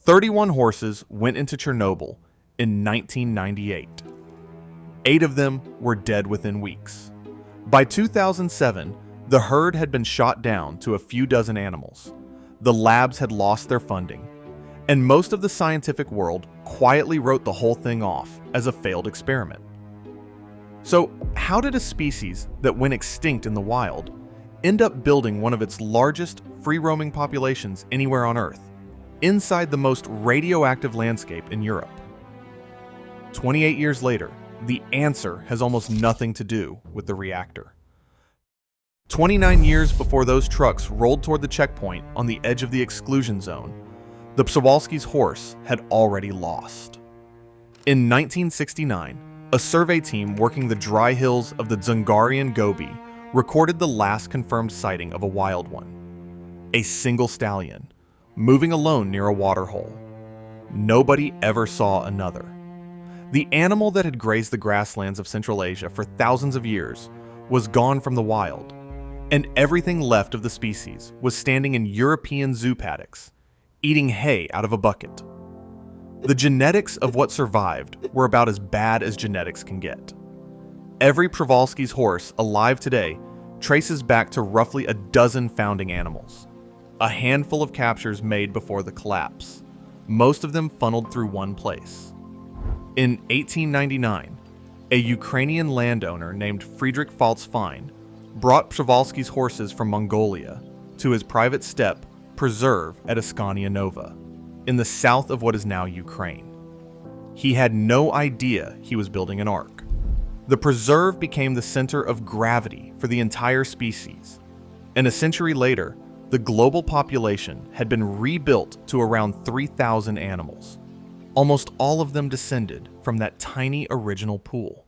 31 horses went into Chernobyl in 1998. 8 of them were dead within weeks. By 2007, the herd had been shot down to a few dozen animals. The labs had lost their funding, and most of the scientific world quietly wrote the whole thing off as a failed experiment. So, how did a species that went extinct in the wild end up building one of its largest free-roaming populations anywhere on Earth, inside the most radioactive landscape in Europe? 28 years later, the answer has almost nothing to do with the reactor. 29 years before those trucks rolled toward the checkpoint on the edge of the exclusion zone, the Przewalski's horse had already lost. In 1969, a survey team working the dry hills of the Dzungarian Gobi recorded the last confirmed sighting of a wild one. A single stallion, moving alone near a waterhole. Nobody ever saw another. The animal that had grazed the grasslands of Central Asia for thousands of years was gone from the wild, and everything left of the species was standing in European zoo paddocks, eating hay out of a bucket. The genetics of what survived were about as bad as genetics can get. Every Przewalski's horse alive today traces back to roughly a dozen founding animals, a handful of captures made before the collapse, most of them funneled through one place. In 1899, a Ukrainian landowner named Friedrich Falz-Fein brought Przewalski's horses from Mongolia to his private steppe preserve at Askania Nova, in the south of what is now Ukraine. He had no idea he was building an ark. The preserve became the center of gravity for the entire species, and a century later, the global population had been rebuilt to around 3,000 animals. Almost all of them descended from that tiny original pool.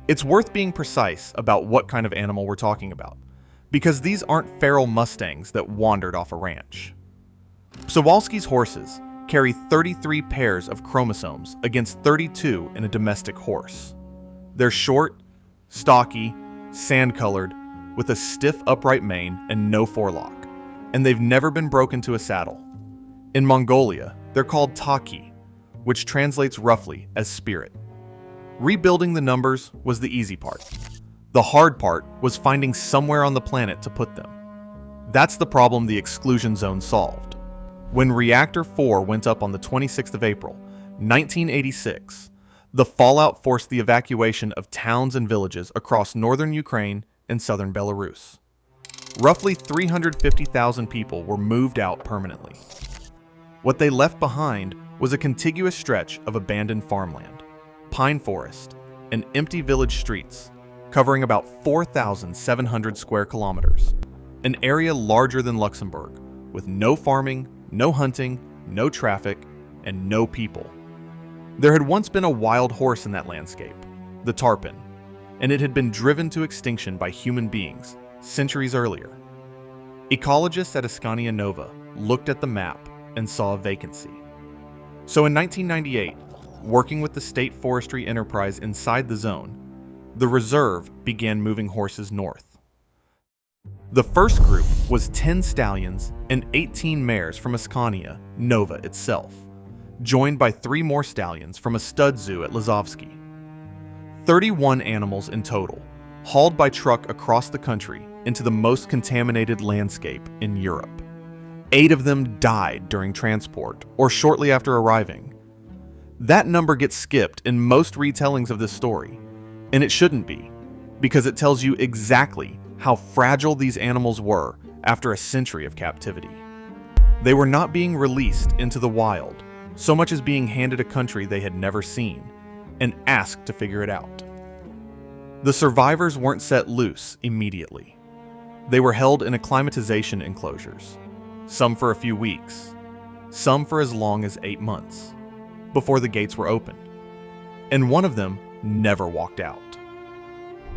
It's worth being precise about what kind of animal we're talking about, because these aren't feral mustangs that wandered off a ranch. Przewalski's horses carry 33 pairs of chromosomes against 32 in a domestic horse. They're short, stocky, sand-colored, with a stiff upright mane and no forelock, and they've never been broken to a saddle. In Mongolia, they're called taki, which translates roughly as spirit. Rebuilding the numbers was the easy part. The hard part was finding somewhere on the planet to put them. That's the problem the exclusion zone solved. When Reactor 4 went up on the 26th of April, 1986, the fallout forced the evacuation of towns and villages across northern Ukraine and southern Belarus. Roughly 350,000 people were moved out permanently. What they left behind was a contiguous stretch of abandoned farmland, pine forest, and empty village streets, covering about 4,700 square kilometers, an area larger than Luxembourg, with no farming, no hunting, no traffic, and no people. There had once been a wild horse in that landscape, the tarpon, and it had been driven to extinction by human beings centuries earlier. Ecologists at Askania Nova looked at the map and saw a vacancy. So in 1998, working with the state forestry enterprise inside the zone, the reserve began moving horses north. The first group was 10 stallions and 18 mares from Askania Nova itself, joined by 3 more stallions from a stud zoo at Lazovsky. 31 animals in total, hauled by truck across the country into the most contaminated landscape in Europe. 8 of them died during transport or shortly after arriving. That number gets skipped in most retellings of this story, and it shouldn't be, because it tells you exactly how fragile these animals were after a century of captivity. They were not being released into the wild, so much as being handed a country they had never seen, and asked to figure it out. The survivors weren't set loose immediately. They were held in acclimatization enclosures, some for a few weeks, some for as long as 8 months, before the gates were opened, and one of them never walked out.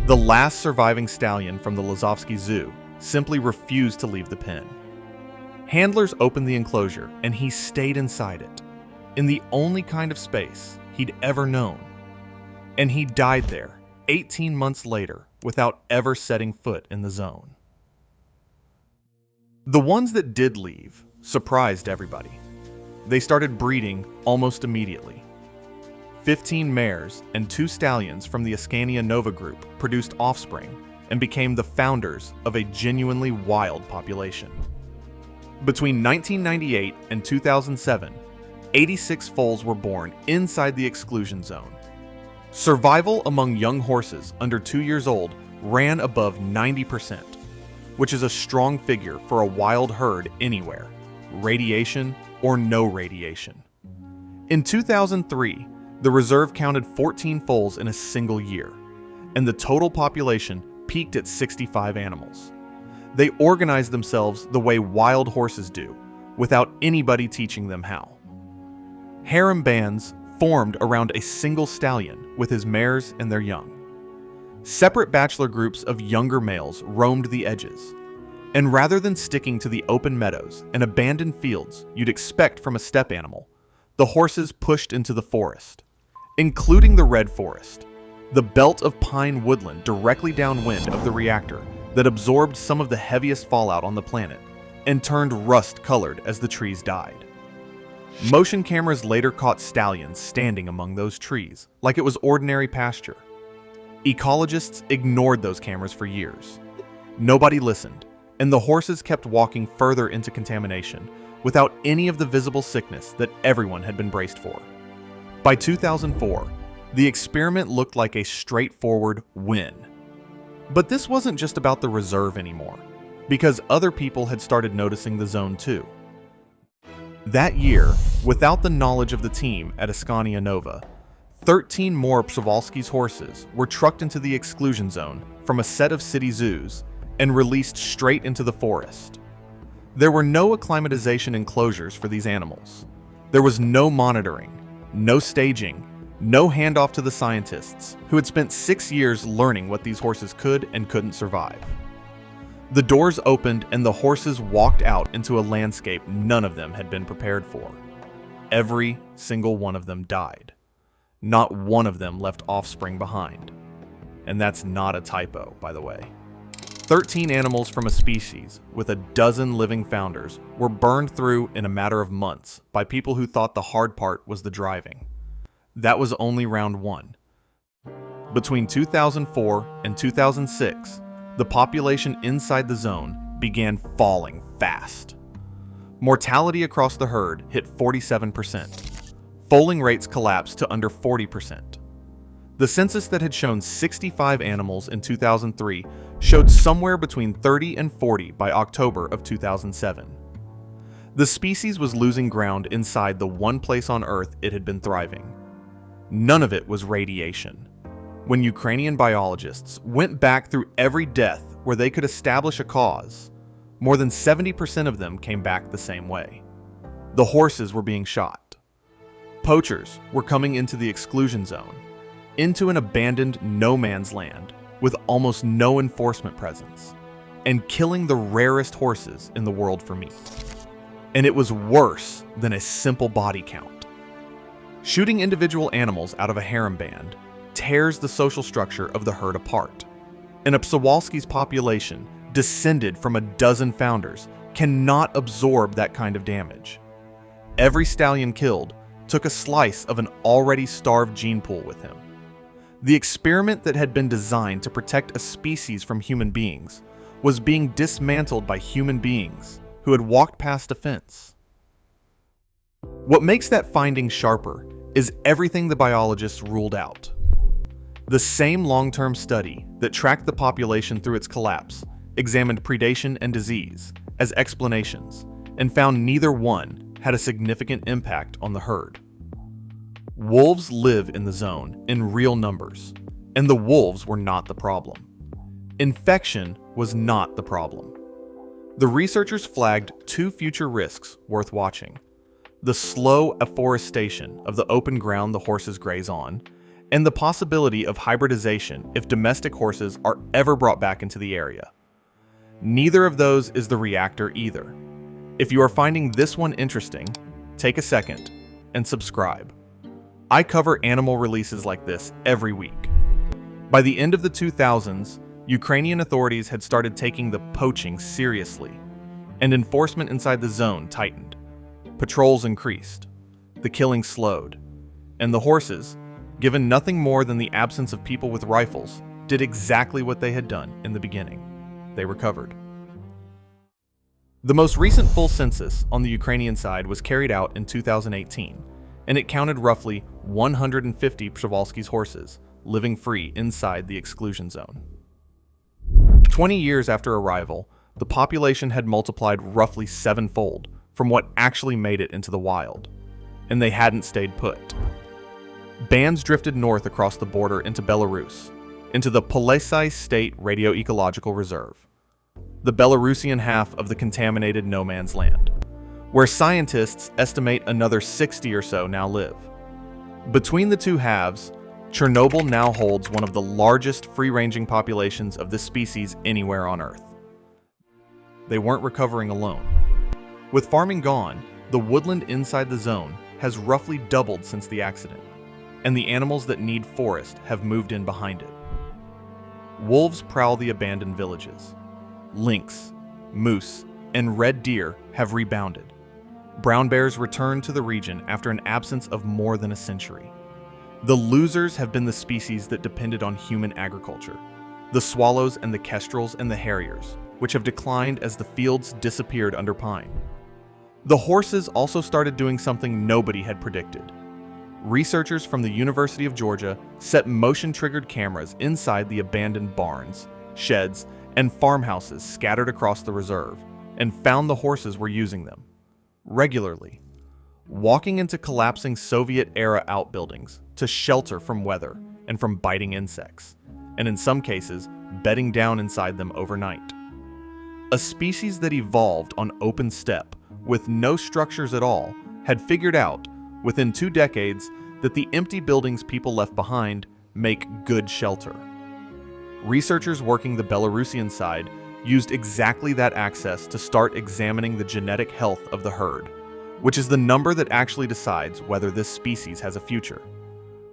The last surviving stallion from the Lazovsky Zoo simply refused to leave the pen. Handlers opened the enclosure and he stayed inside it, in the only kind of space he'd ever known. And he died there 18 months later without ever setting foot in the zone. The ones that did leave surprised everybody. they started breeding almost immediately. 15 mares and 2 stallions from the Ascania nova group produced offspring and became the founders of a genuinely wild population. Between 1998 and 2007, 86 foals were born inside the exclusion zone. Survival among young horses under 2 years old ran above 90%, which is a strong figure for a wild herd anywhere, radiation or no radiation. In 2003, the reserve counted 14 foals in a single year, and the total population peaked at 65 animals. They organized themselves the way wild horses do, without anybody teaching them how. Harem bands formed around a single stallion with his mares and their young. Separate bachelor groups of younger males roamed the edges, and rather than sticking to the open meadows and abandoned fields you'd expect from a steppe animal, the horses pushed into the forest, including the red forest, the belt of pine woodland directly downwind of the reactor that absorbed some of the heaviest fallout on the planet and turned rust-colored as the trees died. Motion cameras later caught stallions standing among those trees like it was ordinary pasture. Ecologists ignored those cameras for years. Nobody listened, and the horses kept walking further into contamination without any of the visible sickness that everyone had been braced for. By 2004, the experiment looked like a straightforward win. But this wasn't just about the reserve anymore, because other people had started noticing the zone too. That year, without the knowledge of the team at Ascania Nova, 13 more Przewalski's horses were trucked into the exclusion zone from a set of city zoos and released straight into the forest. There were no acclimatization enclosures for these animals. There was no monitoring, no staging, no handoff to the scientists who had spent 6 years learning what these horses could and couldn't survive. The doors opened and the horses walked out into a landscape none of them had been prepared for. Every single one of them died. Not one of them left offspring behind. And that's not a typo, by the way. 13 animals from a species with a dozen living founders were burned through in a matter of months by people who thought the hard part was the driving. That was only round 1. Between 2004 and 2006, the population inside the zone began falling fast. Mortality across the herd hit 47%. Foaling rates collapsed to under 40%. The census that had shown 65 animals in 2003 showed somewhere between 30 and 40 by October of 2007. The species was losing ground inside the one place on Earth it had been thriving. None of it was radiation. When Ukrainian biologists went back through every death where they could establish a cause, more than 70% of them came back the same way. The horses were being shot. Poachers were coming into the exclusion zone, into an abandoned no man's land with almost no enforcement presence, and killing the rarest horses in the world for meat. And it was worse than a simple body count. Shooting individual animals out of a harem band tears the social structure of the herd apart, and a Przewalski's population, descended from a dozen founders, cannot absorb that kind of damage. Every stallion killed took a slice of an already starved gene pool with him. The experiment that had been designed to protect a species from human beings was being dismantled by human beings who had walked past a fence. What makes that finding sharper is everything the biologists ruled out. The same long-term study that tracked the population through its collapse examined predation and disease as explanations and found neither one had a significant impact on the herd. Wolves live in the zone in real numbers, and the wolves were not the problem. Infection was not the problem. The researchers flagged 2 future risks worth watching: the slow afforestation of the open ground the horses graze on, and the possibility of hybridization if domestic horses are ever brought back into the area. Neither of those is the reactor either. If you are finding this one interesting, take a second and subscribe. I cover animal releases like this every week. By the end of the 2000s, Ukrainian authorities had started taking the poaching seriously, and enforcement inside the zone tightened. Patrols increased, the killing slowed, and the horses, given nothing more than the absence of people with rifles, did exactly what they had done in the beginning. They recovered. The most recent full census on the Ukrainian side was carried out in 2018, and it counted roughly 150 Przewalski's horses living free inside the exclusion zone. 20 years after arrival, the population had multiplied roughly sevenfold from what actually made it into the wild, and they hadn't stayed put. Bands drifted north across the border into Belarus, into the Polesai State Radioecological Reserve, the Belarusian half of the contaminated no man's land, where scientists estimate another 60 or so now live. Between the two halves, Chernobyl now holds one of the largest free-ranging populations of this species anywhere on Earth. They weren't recovering alone. With farming gone, the woodland inside the zone has roughly doubled since the accident, and the animals that need forest have moved in behind it. Wolves prowl the abandoned villages. Lynx, moose, and red deer have rebounded. Brown bears return to the region after an absence of more than a century. The losers have been the species that depended on human agriculture, the swallows and the kestrels and the harriers, which have declined as the fields disappeared under pine. The horses also started doing something nobody had predicted. Researchers from the University of Georgia set motion-triggered cameras inside the abandoned barns, sheds, and farmhouses scattered across the reserve, and found the horses were using them regularly, walking into collapsing Soviet-era outbuildings to shelter from weather and from biting insects, and in some cases, bedding down inside them overnight. A species that evolved on open steppe with no structures at all had figured out, within 2 decades, that the empty buildings people left behind make good shelter. Researchers working the Belarusian side used exactly that access to start examining the genetic health of the herd, which is the number that actually decides whether this species has a future.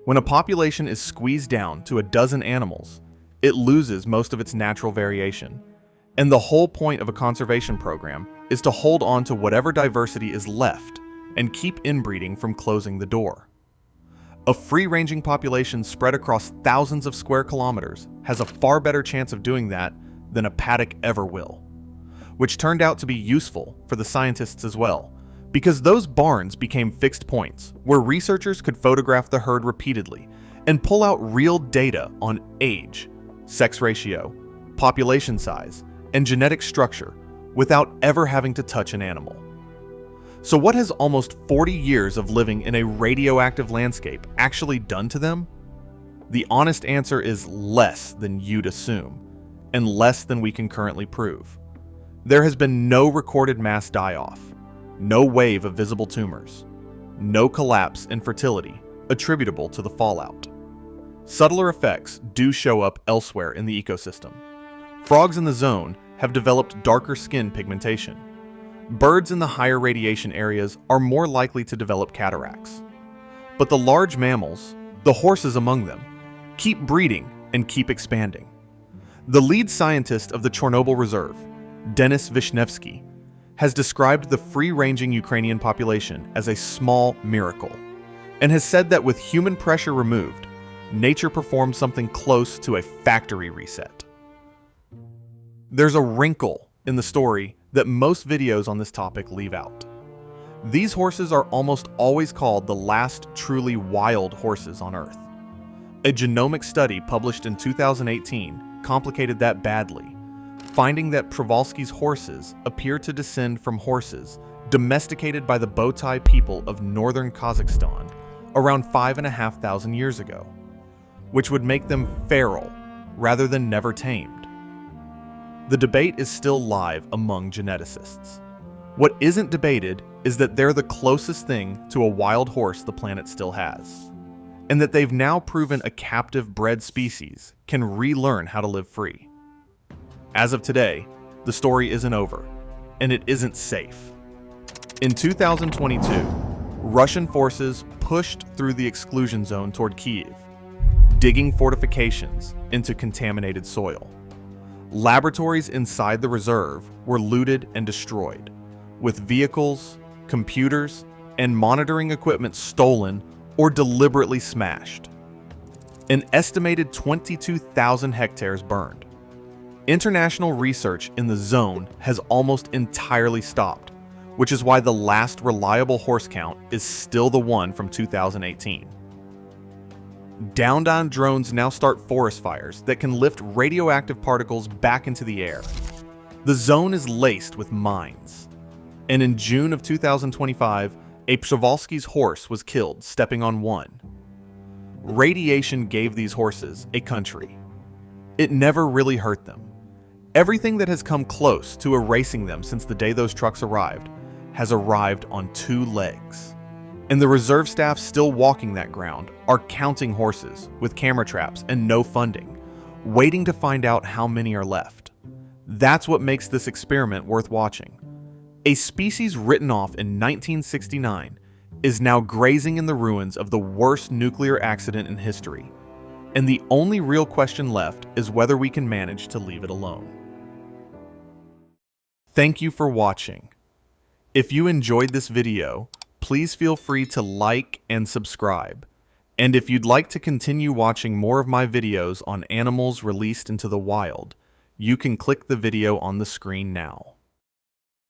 When a population is squeezed down to a dozen animals, it loses most of its natural variation, and the whole point of a conservation program is to hold on to whatever diversity is left and keep inbreeding from closing the door. A free-ranging population spread across thousands of square kilometers has a far better chance of doing that than a paddock ever will, which turned out to be useful for the scientists as well, because those barns became fixed points where researchers could photograph the herd repeatedly and pull out real data on age, sex ratio, population size, and genetic structure without ever having to touch an animal. So what has almost 40 years of living in a radioactive landscape actually done to them? The honest answer is less than you'd assume, and less than we can currently prove. There has been no recorded mass die-off, no wave of visible tumors, no collapse in fertility attributable to the fallout. Subtler effects do show up elsewhere in the ecosystem. Frogs in the zone have developed darker skin pigmentation. Birds in the higher radiation areas are more likely to develop cataracts. But the large mammals, the horses among them, keep breeding and keep expanding. The lead scientist of the Chernobyl Reserve, Denis Vishnevsky, has described the free-ranging Ukrainian population as a small miracle, and has said that with human pressure removed, nature performed something close to a factory reset. There's a wrinkle in the story that most videos on this topic leave out. These horses are almost always called the last truly wild horses on Earth. A genomic study published in 2018 complicated that badly, finding that Przewalski's horses appear to descend from horses domesticated by the Botai people of northern Kazakhstan around 5,500 years ago, which would make them feral rather than never tamed. The debate is still live among geneticists. What isn't debated is that they're the closest thing to a wild horse the planet still has, and that they've now proven a captive bred species can relearn how to live free. As of today, the story isn't over, and it isn't safe. In 2022, Russian forces pushed through the exclusion zone toward Kyiv, digging fortifications into contaminated soil. Laboratories inside the reserve were looted and destroyed, with vehicles, computers, and monitoring equipment stolen or deliberately smashed. An estimated 22,000 hectares burned. International research in the zone has almost entirely stopped, which is why the last reliable horse count is still the one from 2018. Down drones now start forest fires that can lift radioactive particles back into the air. The zone is laced with mines. And in June of 2025, a Przewalski's horse was killed stepping on one. Radiation gave these horses a country. It never really hurt them. Everything that has come close to erasing them since the day those trucks arrived has arrived on two legs. And the reserve staff still walking that ground are counting horses with camera traps and no funding, waiting to find out how many are left. That's what makes this experiment worth watching. A species written off in 1969 is now grazing in the ruins of the worst nuclear accident in history. And the only real question left is whether we can manage to leave it alone. Thank you for watching. If you enjoyed this video, please feel free to like and subscribe. And if you'd like to continue watching more of my videos on animals released into the wild, you can click the video on the screen now.